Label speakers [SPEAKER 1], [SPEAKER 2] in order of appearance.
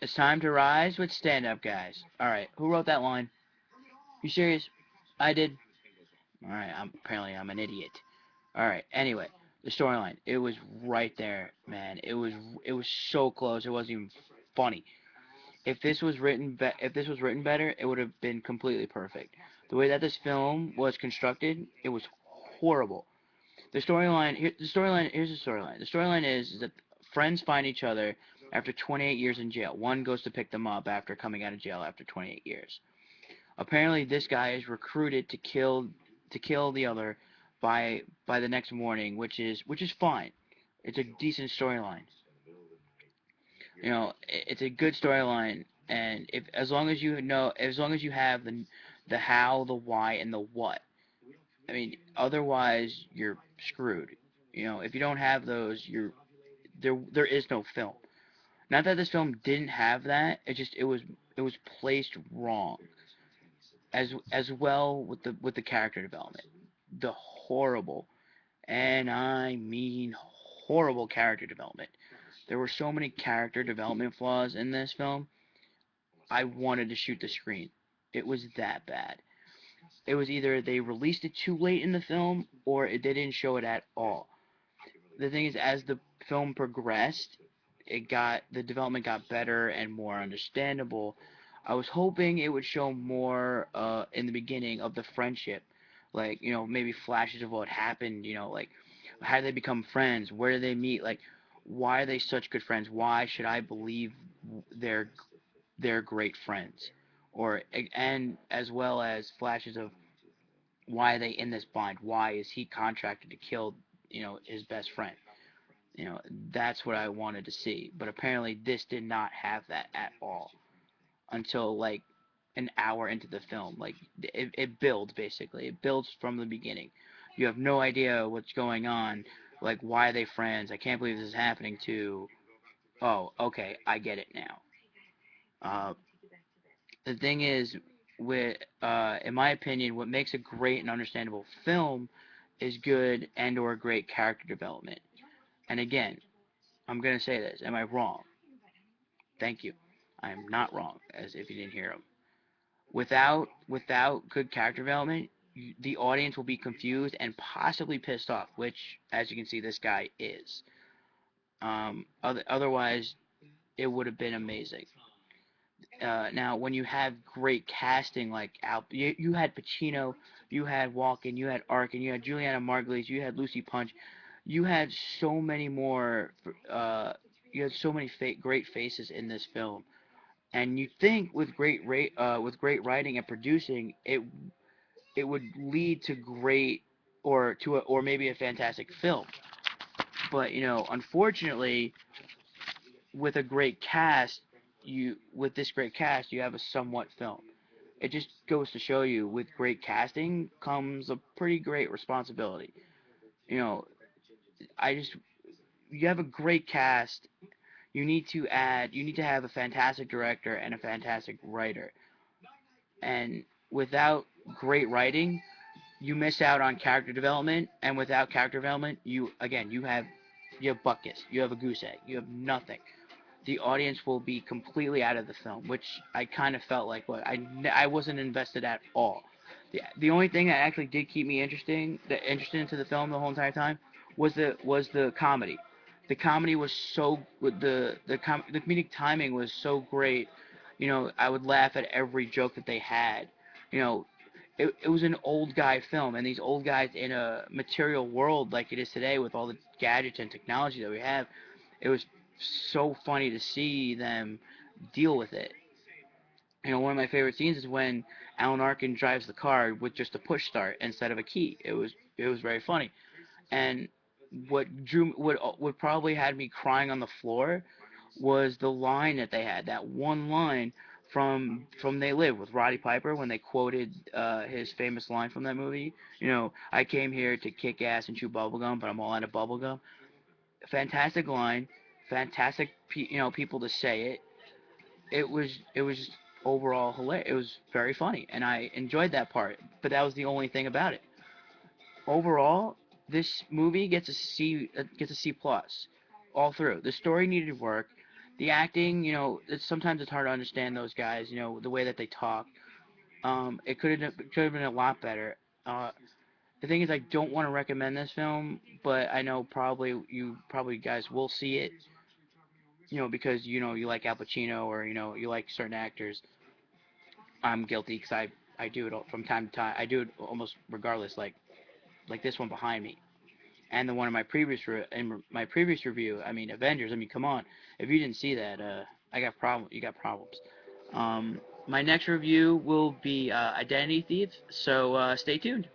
[SPEAKER 1] It's time to rise with stand-up guys. All right, who wrote that line? You serious? I did. All right, apparently I'm an idiot. All right. Anyway, the storyline. It was right there, man. It was so close. It wasn't even funny. If this was written better, it would have been completely perfect. The way that this film was constructed, it was horrible. Here's the storyline. The storyline is that friends find each other after 28 years in jail. One goes to pick them up after coming out of jail after 28 years. Apparently, this guy is recruited to kill the other by the next morning, which is fine. It's a decent storyline. It's a good storyline, and if as long as you have the how, the why, and the what. I mean, otherwise you're screwed. If you don't have those, there is no film. Not that this film didn't have that. It was placed wrong. As well with the character development. The horrible, and I mean horrible character development. There were so many character development flaws in this film. I wanted to shoot the screen. It was that bad. It was either they released it too late in the film or they didn't show it at all. The thing is, as the film progressed, the development got better and more understandable. I was hoping it would show more in the beginning of the friendship, like maybe flashes of what happened. Like how did they become friends? Where did they meet? Like why are they such good friends? Why should I believe they're great friends? Or and as well as flashes of why are they in this bind? Why is he contracted to kill his best friend? You know, that's what I wanted to see. But apparently, this did not have that at all until like an hour into the film. Like it builds basically. It builds from the beginning. You have no idea what's going on. Like why are they friends? I can't believe this is happening. To oh, okay, I get it now. Uh, the thing is, in my opinion, what makes a great and understandable film is good and or great character development. And again, I'm gonna say this. Am I wrong? Thank you. I am not wrong, as if you didn't hear him. Without good character development, the audience will be confused and possibly pissed off, which, as you can see, this guy is. Otherwise, it would have been amazing. Now, when you have great casting like you had Pacino, you had Walken, you had Arkin, you had Juliana Margulies, you had Lucy Punch, you had so many more. Uh, you had so many great faces in this film, and you think with great writing and producing, it would lead to great or maybe a fantastic film. But unfortunately, with a great cast, with this great cast, you have a somewhat film. It just goes to show you, with great casting comes a pretty great responsibility. You know, I just you have a great cast. You need to have a fantastic director and a fantastic writer. And without great writing, you miss out on character development, and without character development, you have buckets, you have a goose egg, you have nothing. The audience will be completely out of the film, which I kind of felt like I wasn't invested at all. The only thing that actually did keep me interested into the film the whole entire time was the comedy. The comedy was so the comedic timing was so great. I would laugh at every joke that they had. You know, it was an old guy film, and these old guys in a material world like it is today with all the gadgets and technology that we have, it was so funny to see them deal with it. One of my favorite scenes is when Alan Arkin drives the car with just a push start instead of a key. It was very funny. And what probably had me crying on the floor was the line that they had. That one line from They Live with Roddy Piper when they quoted his famous line from that movie. I came here to kick ass and chew bubblegum, but I'm all out of bubblegum. Fantastic line, fantastic people to say it. It was overall hilarious. It was very funny, and I enjoyed that part. But that was the only thing about it. Overall, this movie gets a C plus all through. The story needed work. The acting, sometimes it's hard to understand those guys. The way that they talk. It could have been a lot better. The thing is, I don't want to recommend this film, but I know probably guys will see it. Because you like Al Pacino, or you like certain actors. I'm guilty because I do it from time to time. I do it almost regardless. Like this one behind me, and the one in my previous review. I mean, Avengers. I mean, come on. If you didn't see that, I got problem. You got problems. My next review will be Identity Thieves. So stay tuned.